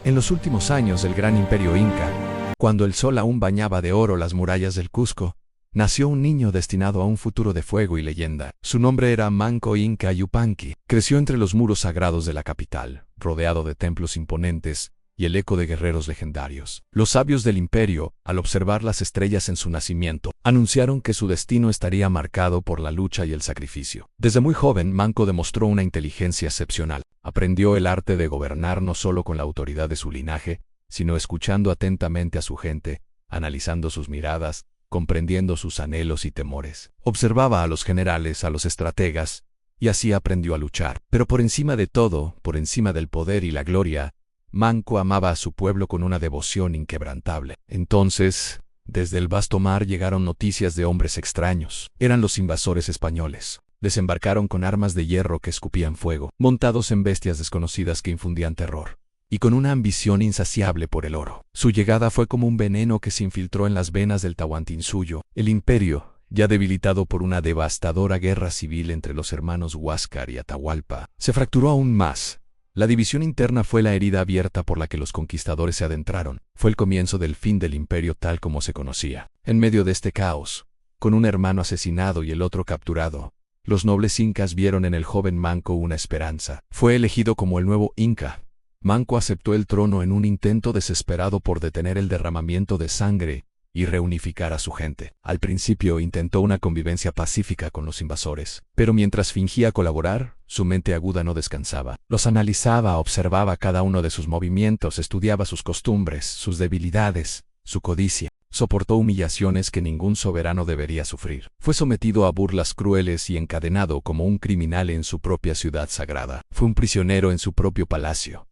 En los últimos años del gran imperio inca, cuando el sol aún bañaba de oro las murallas del Cusco, nació un niño destinado a un futuro de fuego y leyenda. Su nombre era Manco Inca Yupanqui. Creció entre los muros sagrados de la capital, rodeado de templos imponentes y el eco de guerreros legendarios. Los sabios del imperio, al observar las estrellas en su nacimiento, anunciaron que su destino estaría marcado por la lucha y el sacrificio. Desde muy joven, Manco demostró una inteligencia excepcional. Aprendió el arte de gobernar no solo con la autoridad de su linaje, sino escuchando atentamente a su gente, analizando sus miradas, comprendiendo sus anhelos y temores. Observaba a los generales, a los estrategas, y así aprendió a luchar. Pero por encima de todo, por encima del poder y la gloria, Manco amaba a su pueblo con una devoción inquebrantable. Entonces, desde el vasto mar llegaron noticias de hombres extraños. Eran los invasores españoles. Desembarcaron con armas de hierro que escupían fuego, montados en bestias desconocidas que infundían terror, y con una ambición insaciable por el oro. Su llegada fue como un veneno que se infiltró en las venas del Tahuantinsuyo. El imperio, ya debilitado por una devastadora guerra civil entre los hermanos Huáscar y Atahualpa, se fracturó aún más. La división interna fue la herida abierta por la que los conquistadores se adentraron. Fue el comienzo del fin del imperio tal como se conocía. En medio de este caos, con un hermano asesinado y el otro capturado, los nobles incas vieron en el joven Manco una esperanza. Fue elegido como el nuevo Inca. Manco aceptó el trono en un intento desesperado por detener el derramamiento de sangre y reunificar a su gente. Al principio intentó una convivencia pacífica con los invasores, pero mientras fingía colaborar, su mente aguda no descansaba. Los analizaba, observaba cada uno de sus movimientos, estudiaba sus costumbres, sus debilidades, su codicia. Soportó humillaciones que ningún soberano debería sufrir. Fue sometido a burlas crueles y encadenado como un criminal en su propia ciudad sagrada. Fue un prisionero en su propio palacio.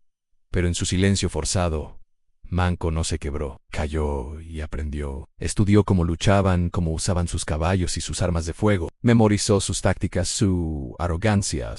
Pero en su silencio forzado, Manco no se quebró. Cayó y aprendió. Estudió cómo luchaban, cómo usaban sus caballos y sus armas de fuego. Memorizó sus tácticas, su arrogancia,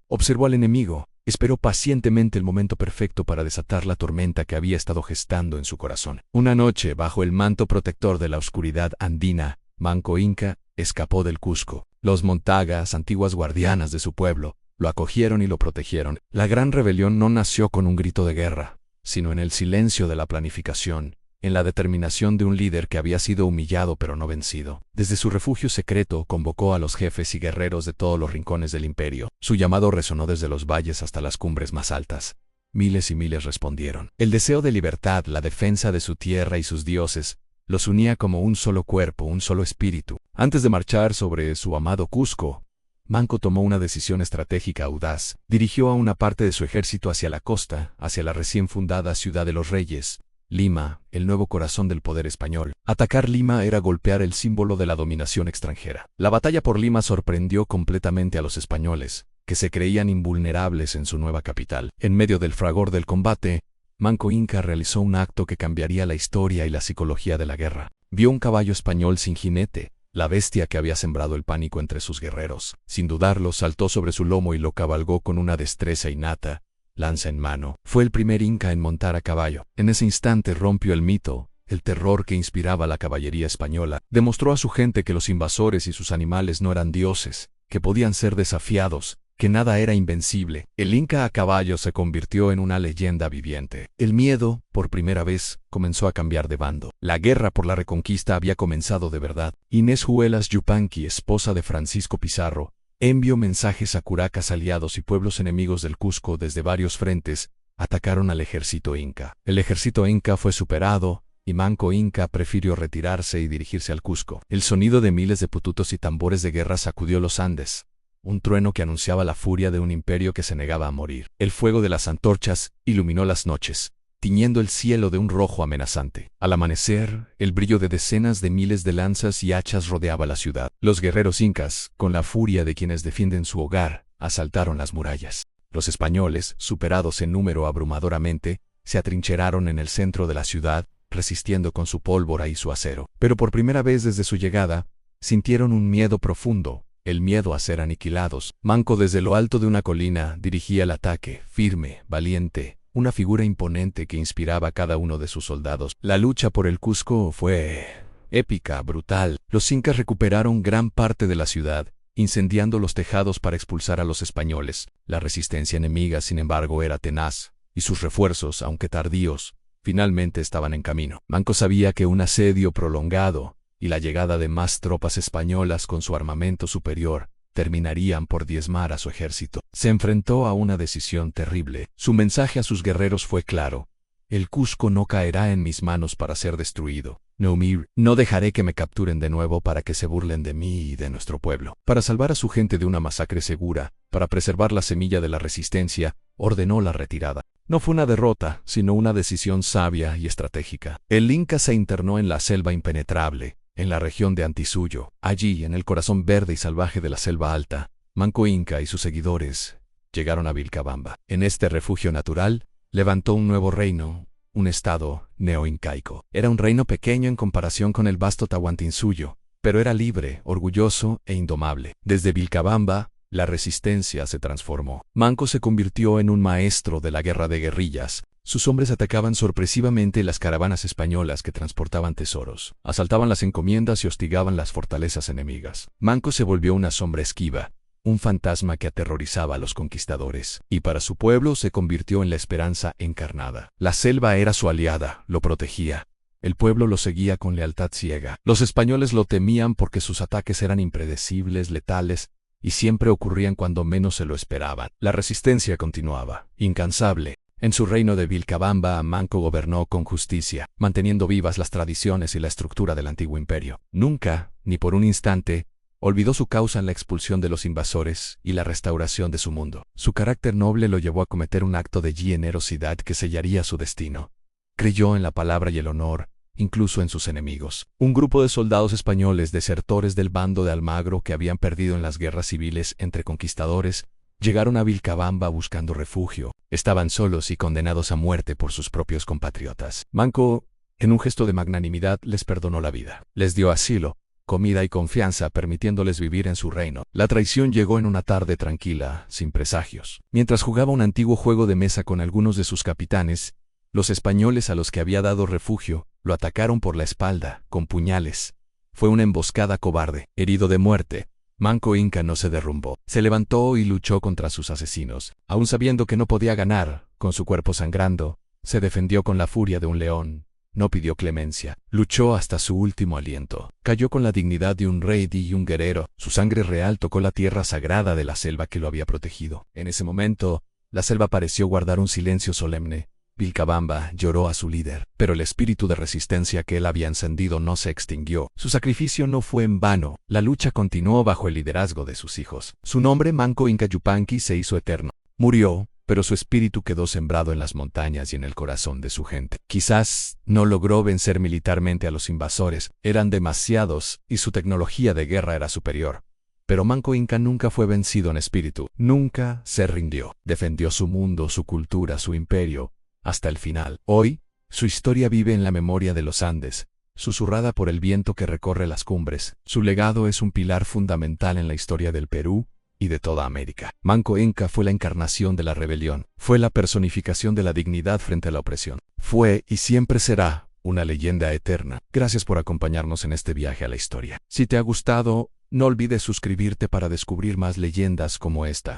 observó al enemigo. Esperó pacientemente el momento perfecto para desatar la tormenta que había estado gestando en su corazón. Una noche, bajo el manto protector de la oscuridad andina, Manco Inca escapó del Cusco. Los montagas, antiguas guardianas de su pueblo, lo acogieron y lo protegieron. La gran rebelión no nació con un grito de guerra, sino en el silencio de la planificación, en la determinación de un líder que había sido humillado pero no vencido. Desde su refugio secreto convocó a los jefes y guerreros de todos los rincones del imperio. Su llamado resonó desde los valles hasta las cumbres más altas. Miles y miles respondieron. El deseo de libertad, la defensa de su tierra y sus dioses, los unía como un solo cuerpo, un solo espíritu. Antes de marchar sobre su amado Cusco, Manco tomó una decisión estratégica audaz. Dirigió a una parte de su ejército hacia la costa, hacia la recién fundada Ciudad de los Reyes, Lima, el nuevo corazón del poder español. Atacar Lima era golpear el símbolo de la dominación extranjera. La batalla por Lima sorprendió completamente a los españoles, que se creían invulnerables en su nueva capital. En medio del fragor del combate, Manco Inca realizó un acto que cambiaría la historia y la psicología de la guerra. Vio un caballo español sin jinete, la bestia que había sembrado el pánico entre sus guerreros. Sin dudarlo, saltó sobre su lomo y lo cabalgó con una destreza innata, lanza en mano. Fue el primer inca en montar a caballo. En ese instante rompió el mito, el terror que inspiraba la caballería española. Demostró a su gente que los invasores y sus animales no eran dioses, que podían ser desafiados, que nada era invencible. El Inca a caballo se convirtió en una leyenda viviente. El miedo, por primera vez, comenzó a cambiar de bando. La guerra por la reconquista había comenzado de verdad. Inés Huelas Yupanqui, esposa de Francisco Pizarro, envió mensajes a curacas aliados y pueblos enemigos del Cusco desde varios frentes. Atacaron al ejército inca. El ejército inca fue superado, y Manco Inca prefirió retirarse y dirigirse al Cusco. El sonido de miles de pututos y tambores de guerra sacudió los Andes. Un trueno que anunciaba la furia de un imperio que se negaba a morir. El fuego de las antorchas iluminó las noches, tiñendo el cielo de un rojo amenazante. Al amanecer, el brillo de decenas de miles de lanzas y hachas rodeaba la ciudad. Los guerreros incas, con la furia de quienes defienden su hogar, asaltaron las murallas. Los españoles, superados en número abrumadoramente, se atrincheraron en el centro de la ciudad, resistiendo con su pólvora y su acero. Pero por primera vez desde su llegada, sintieron un miedo profundo. El miedo a ser aniquilados. Manco desde lo alto de una colina dirigía el ataque, firme, valiente, una figura imponente que inspiraba a cada uno de sus soldados. La lucha por el Cusco fue épica, brutal. Los incas recuperaron gran parte de la ciudad, incendiando los tejados para expulsar a los españoles. La resistencia enemiga, sin embargo, era tenaz. y sus refuerzos, aunque tardíos, finalmente estaban en camino. Manco sabía que un asedio prolongado y la llegada de más tropas españolas con su armamento superior terminarían por diezmar a su ejército. Se enfrentó a una decisión terrible. Su mensaje a sus guerreros fue claro: el Cusco no caerá en mis manos para ser destruido. No dejaré que me capturen de nuevo para que se burlen de mí y de nuestro pueblo. Para salvar a su gente de una masacre segura, para preservar la semilla de la resistencia, ordenó la retirada. No fue una derrota, sino una decisión sabia y estratégica. El Inca se internó en la selva impenetrable, en la región de Antisuyo. Allí, en el corazón verde y salvaje de la selva alta, Manco Inca y sus seguidores llegaron a Vilcabamba. En este refugio natural, levantó un nuevo reino, un estado neoincaico. Era un reino pequeño en comparación con el vasto Tahuantinsuyo, pero era libre, orgulloso e indomable. Desde Vilcabamba, la resistencia se transformó. Manco se convirtió en un maestro de la guerra de guerrillas. Sus hombres atacaban sorpresivamente las caravanas españolas que transportaban tesoros, asaltaban las encomiendas y hostigaban las fortalezas enemigas. Manco se volvió una sombra esquiva, un fantasma que aterrorizaba a los conquistadores, y para su pueblo se convirtió en la esperanza encarnada. La selva era su aliada, lo protegía. El pueblo lo seguía con lealtad ciega. Los españoles lo temían porque sus ataques eran impredecibles, letales, y siempre ocurrían cuando menos se lo esperaban. La resistencia continuaba, incansable. En su reino de Vilcabamba, Manco gobernó con justicia, manteniendo vivas las tradiciones y la estructura del antiguo imperio. Nunca, ni por un instante, olvidó su causa en la expulsión de los invasores y la restauración de su mundo. Su carácter noble lo llevó a cometer un acto de generosidad que sellaría su destino. Creyó en la palabra y el honor, incluso en sus enemigos. Un grupo de soldados españoles desertores del bando de Almagro que habían perdido en las guerras civiles entre conquistadores, llegaron a Vilcabamba buscando refugio. Estaban solos y condenados a muerte por sus propios compatriotas. Manco, en un gesto de magnanimidad, les perdonó la vida. Les dio asilo, comida y confianza, permitiéndoles vivir en su reino. La traición llegó en una tarde tranquila, sin presagios. Mientras jugaba un antiguo juego de mesa con algunos de sus capitanes, los españoles a los que había dado refugio lo atacaron por la espalda, con puñales. Fue una emboscada cobarde. Herido de muerte, Manco Inca no se derrumbó. Se levantó y luchó contra sus asesinos. Aún sabiendo que no podía ganar, con su cuerpo sangrando, se defendió con la furia de un león. No pidió clemencia. Luchó hasta su último aliento. Cayó con la dignidad de un rey y un guerrero. Su sangre real tocó la tierra sagrada de la selva que lo había protegido. En ese momento, la selva pareció guardar un silencio solemne. Vilcabamba lloró a su líder, pero el espíritu de resistencia que él había encendido no se extinguió. Su sacrificio no fue en vano. La lucha continuó bajo el liderazgo de sus hijos. Su nombre, Manco Inca Yupanqui, se hizo eterno. Murió, pero su espíritu quedó sembrado en las montañas y en el corazón de su gente. Quizás no logró vencer militarmente a los invasores, eran demasiados y su tecnología de guerra era superior. Pero Manco Inca nunca fue vencido en espíritu, nunca se rindió. Defendió su mundo, su cultura, su imperio, hasta el final. Hoy, su historia vive en la memoria de los Andes, susurrada por el viento que recorre las cumbres. Su legado es un pilar fundamental en la historia del Perú y de toda América. Manco Inca fue la encarnación de la rebelión, fue la personificación de la dignidad frente a la opresión. Fue y siempre será una leyenda eterna. Gracias por acompañarnos en este viaje a la historia. Si te ha gustado, no olvides suscribirte para descubrir más leyendas como esta.